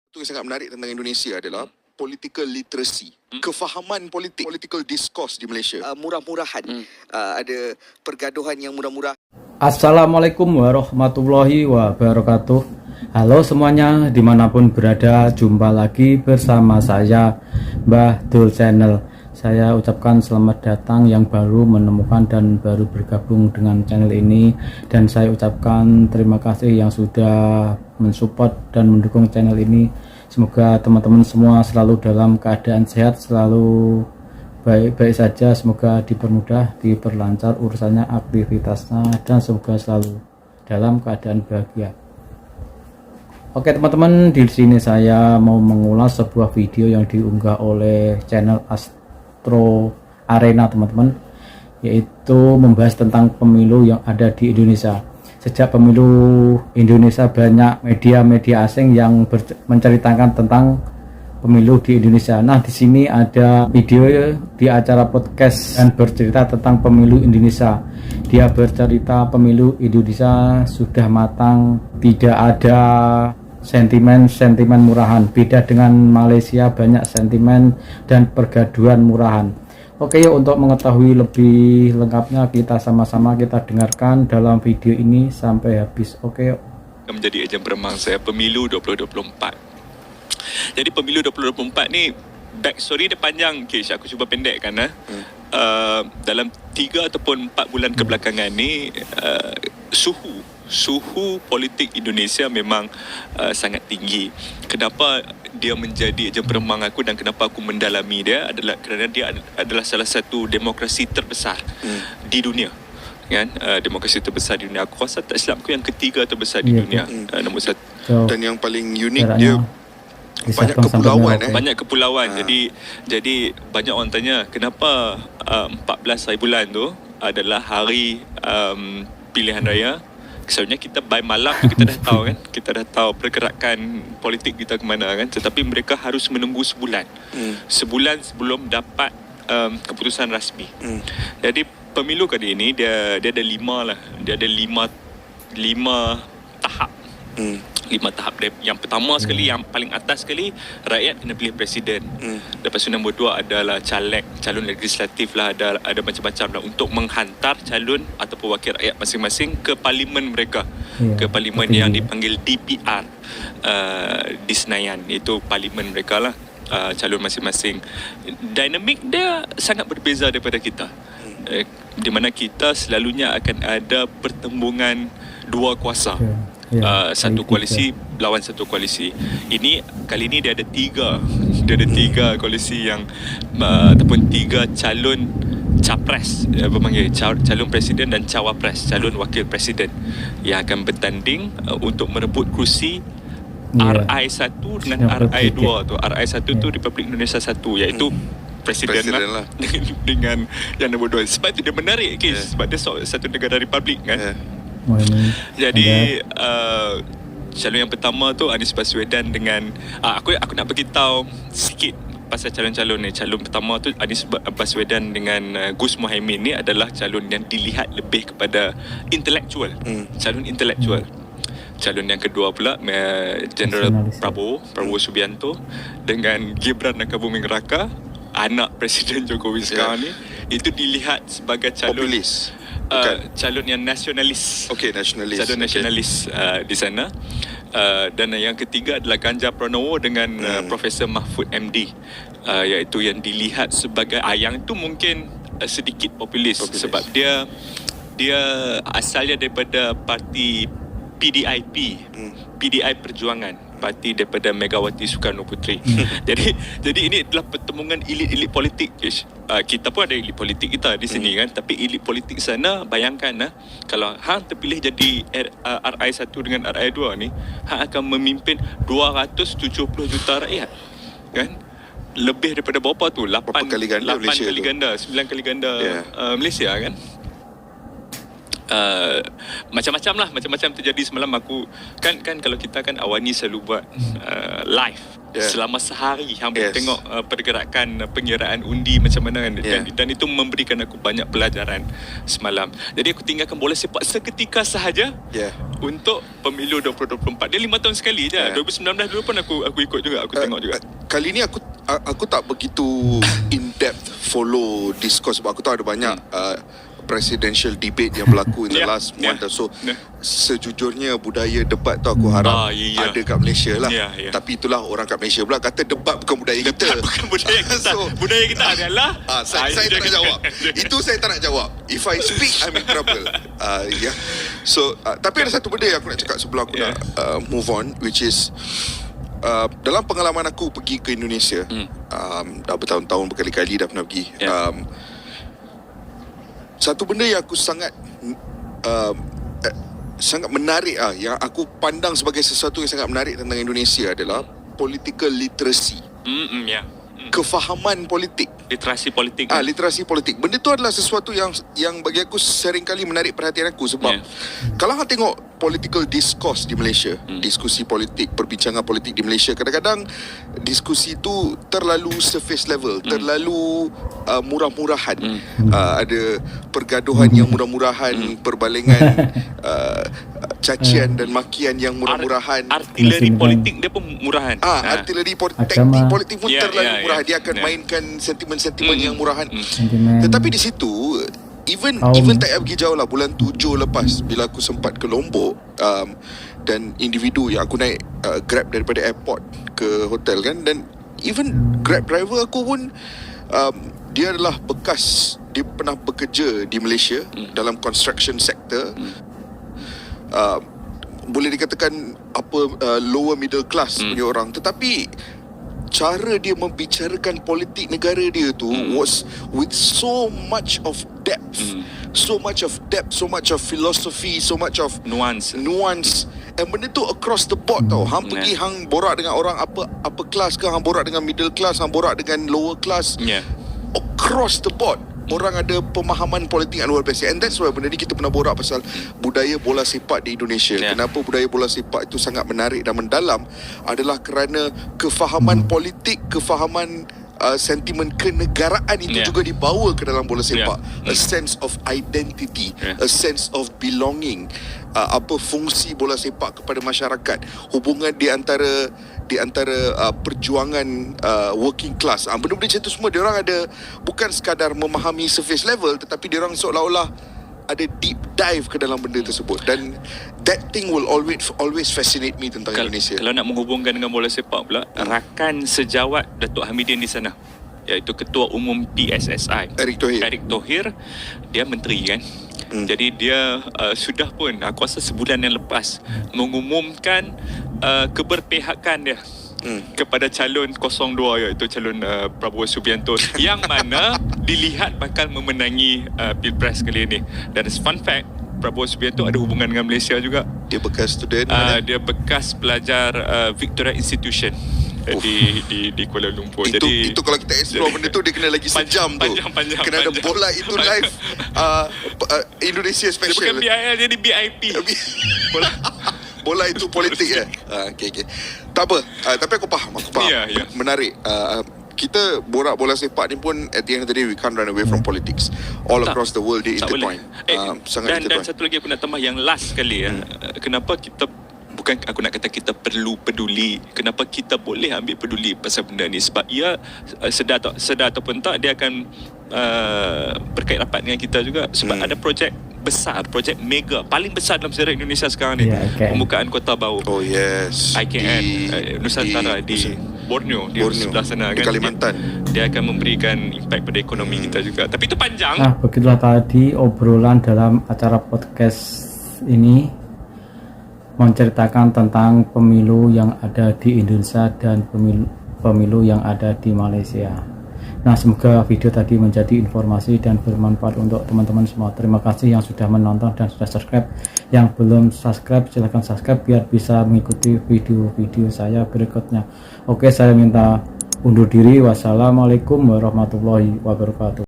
Itu yang sangat menarik tentang Indonesia adalah political literacy, kefahaman politik, political discourse di Malaysia. Murah-murahan, ada pergaduhan yang murah-murah. Assalamualaikum warahmatullahi wabarakatuh. Halo semuanya, dimanapun berada, jumpa lagi bersama saya Mbah Dul Channel. Saya ucapkan selamat datang yang baru menemukan dan baru bergabung dengan channel ini, dan saya ucapkan terima kasih yang sudah mensupport dan mendukung channel ini. Semoga teman-teman semua selalu dalam keadaan sehat, selalu baik-baik saja, semoga dipermudah, diperlancar urusannya, aktivitasnya, dan semoga selalu dalam keadaan bahagia. Oke teman-teman, di sini saya mau mengulas sebuah video yang diunggah oleh channel Astro Arena teman-teman, yaitu membahas tentang pemilu yang ada di Indonesia. Sejak pemilu Indonesia, banyak media-media asing yang menceritakan tentang pemilu di Indonesia. Nah, di sini ada video di acara podcast dan bercerita tentang pemilu Indonesia. Dia bercerita pemilu Indonesia sudah matang, tidak ada sentimen murahan. Beda dengan Malaysia, banyak sentimen dan pergaduhan murahan. Oke, yuk, untuk mengetahui lebih lengkapnya kita sama-sama kita dengarkan dalam video ini sampai habis. Oke, yuk. Menjadi ejen beremang saya pemilu 2024. Jadi pemilu 2024 ni backstory dia panjang, Kish. Aku cuba pendekkan dalam 3 ataupun 4 bulan kebelakangan ni suhu politik Indonesia memang sangat tinggi. Kenapa dia menjadi ejen beremang aku dan kenapa aku mendalami dia adalah kerana dia adalah salah satu demokrasi terbesar di dunia. Kan, demokrasi terbesar di dunia. Aku rasa tak silap aku yang ketiga terbesar di dunia. Nombor 1. Dan yang paling unik dia banyak kepulauan. Banyak kepulauan. Jadi banyak orang tanya kenapa 14 hari bulan tu adalah hari pilihan raya. Sebenarnya kita by malam tu kita dah tahu kan, kita dah tahu pergerakan politik kita ke mana kan, tetapi mereka harus menunggu sebulan. Sebulan sebelum dapat keputusan rasmi. Jadi pemilu kali ini dia ada 5 lah. Dia ada 5 tahap. 5 tahap. Yang pertama sekali, yang paling atas sekali, rakyat kena pilih presiden. Lepas tu nombor 2 adalah calon legislatif lah, ada macam-macam lah untuk menghantar calon ataupun wakil rakyat masing-masing ke parlimen mereka, ke parlimen yang dipanggil DPR di Senayan. Itu parlimen mereka lah, calon masing-masing. Dinamik dia sangat berbeza daripada kita, di mana kita selalunya akan ada pertembungan dua kuasa. Satu koalisi lawan satu koalisi. Kali ini dia ada 3 koalisi yang ataupun 3 calon capres, calon presiden dan cawapres, calon wakil presiden yang akan bertanding untuk merebut kursi RI1 dengan RI2 tu. RI1 tu Republik Indonesia 1, iaitu presiden lah. Dengan yang nombor 2. Sebab itu dia menarik, sebab dia satu negara republik kan. Jadi calon yang pertama tu Anies Baswedan dengan aku nak bagi tahu sikit pasal calon-calon ni. Calon pertama tu Anies Baswedan dengan Gus Muhaimin ni adalah calon yang dilihat lebih kepada intelektual, calon intelektual. Calon yang kedua pula General Prabowo Subianto dengan Gibran Rakabuming Raka, anak Presiden Jokowi sekarang ni, itu dilihat sebagai calon populis. Calon yang nasionalis. Nasionalis. Calon nasionalis di sana. Dan yang ketiga adalah Ganjar Pranowo dengan Profesor Mahfud MD, iaitu yang dilihat sebagai yang itu mungkin sedikit populis sebab dia asalnya daripada parti PDI Perjuangan, parti daripada Megawati Soekarno Puteri. Jadi ini adalah pertemuan elit-elit politik. Kita pun ada elit politik kita di sini kan, tapi elit politik sana, bayangkan kalau hang terpilih jadi RI1 dengan RI2 ni, hang akan memimpin 270 juta rakyat kan. Lebih daripada berapa tu? 8 kali ganda, 9 kali ganda Malaysia kan. Macam-macam terjadi semalam. Aku kan kalau kita kan Awani selalu buat live selama sehari, hampir tengok pergerakan pengiraan undi macam mana kan. Dan itu memberikan aku banyak pelajaran semalam. Jadi aku tinggalkan bola sepak seketika sahaja untuk pemilu 2024. Dia 5 tahun sekali je. 2019 dulu pun aku ikut juga, aku tengok juga. Kali ni aku tak begitu in depth follow discourse sebab aku tahu ada banyak presidential debate yang berlaku in the last month or so. Sejujurnya budaya debat tu aku harap ada kat Malaysia lah. Tapi itulah orang kat Malaysia pula kata debat bukan budaya kita. Bukan budaya kita. Budaya kita adalah saya tak nak jawab. Itu saya tak nak jawab. If I speak, I'm in trouble. So tapi ada satu benda yang aku nak cakap sebelum aku nak move on, which is dalam pengalaman aku pergi ke Indonesia, dah bertahun-tahun, berkali-kali dah pernah pergi. Satu benda yang aku sangat menarik yang aku pandang sebagai sesuatu yang sangat menarik tentang Indonesia adalah political literacy. Kefahaman politik. Literasi politik. Literasi politik. Benda tu adalah sesuatu yang bagi aku seringkali menarik perhatian aku sebab kalau hang tengok political discourse di Malaysia, diskusi politik, perbincangan politik di Malaysia, kadang-kadang diskusi tu terlalu surface level, terlalu murah-murahan. Ada pergaduhan yang murah-murahan, perbalingan cacian dan makian yang murah-murahan. Artileri politik dia pun murahan. Artileri teknik politik pun terlalu murah. Dia akan mainkan sentimen-sentimen yang murahan. Tetapi di situ even tak payah pergi jauh lah, bulan 7 lepas bila aku sempat ke Lombok, dan individu yang aku naik Grab daripada airport ke hotel kan, dan even Grab driver aku pun dia adalah dia pernah bekerja di Malaysia dalam construction sector. Boleh dikatakan lower middle class punya orang, tetapi cara dia membicarakan politik negara dia tu was with so much of depth, so much of philosophy, so much of nuance. And benda tu across the board tau. Hang pergi hang borak dengan orang apa kelas ke, hang borak dengan middle class, hang borak dengan lower class, across the board orang ada pemahaman politik yang luar biasa. And that's why benda ni kita pernah borak pasal budaya bola sepak di Indonesia. Kenapa budaya bola sepak itu sangat menarik dan mendalam adalah kerana kefahaman politik, kefahaman sentimen kenegaraan itu juga dibawa ke dalam bola sepak. A sense of identity, a sense of belonging. Apa fungsi bola sepak kepada masyarakat, hubungan di antara perjuangan working class. Benda-benda macam tu semua diorang ada, bukan sekadar memahami surface level, tetapi diorang seolah-olah ada deep dive ke dalam benda tersebut. Dan that thing will always fascinate me tentang Indonesia. Kalau nak menghubungkan dengan bola sepak pula, rakan sejawat Datuk Hamidin di sana, iaitu Ketua Umum PSSI Erick Thohir, dia menteri kan. Jadi dia sudah pun aku rasa sebulan yang lepas mengumumkan keberpihakan dia kepada calon 02, iaitu calon Prabowo Subianto yang mana dilihat bakal memenangi Pilpres kali ini. Dan fun fact, Prabowo Subianto ada hubungan dengan Malaysia juga. Dia bekas student, dia bekas pelajar Victoria Institution di Kuala Lumpur. Itu kalau kita explore benda tu dia kena lagi sejam tu. Panjang. Kena ada bola itu live Indonesia special. Dia bukan BIL, dia di BIP. Bola itu politik ya. Okay. Tak apa. Tapi aku faham. Menarik. Kita borak bola sepak ni pun at the end of the day we can't run away from politics. All across the world they intertwine. Sangat intertwine. Dan satu lagi aku nak tambah yang last sekali kenapa kita, bukan aku nak kata kita perlu peduli, kenapa kita boleh ambil peduli pasal benda ni, sebab ia sedar ataupun tak, dia akan berkait rapat dengan kita juga. Sebab ada projek besar, projek mega paling besar dalam sejarah Indonesia sekarang ni, pembukaan kota baru. IKN Nusantara di Borneo, di sebelah sana di kan, Kalimantan. dia akan memberikan impact pada ekonomi kita juga. Tapi itu panjang. Begitulah tadi obrolan dalam acara podcast ini, menceritakan tentang pemilu yang ada di Indonesia dan pemilu yang ada di Malaysia. Nah, semoga video tadi menjadi informasi dan bermanfaat untuk teman-teman semua. Terima kasih yang sudah menonton dan sudah subscribe. Yang belum subscribe, silahkan subscribe biar bisa mengikuti video-video saya berikutnya. Oke, saya minta undur diri. Wassalamualaikum warahmatullahi wabarakatuh.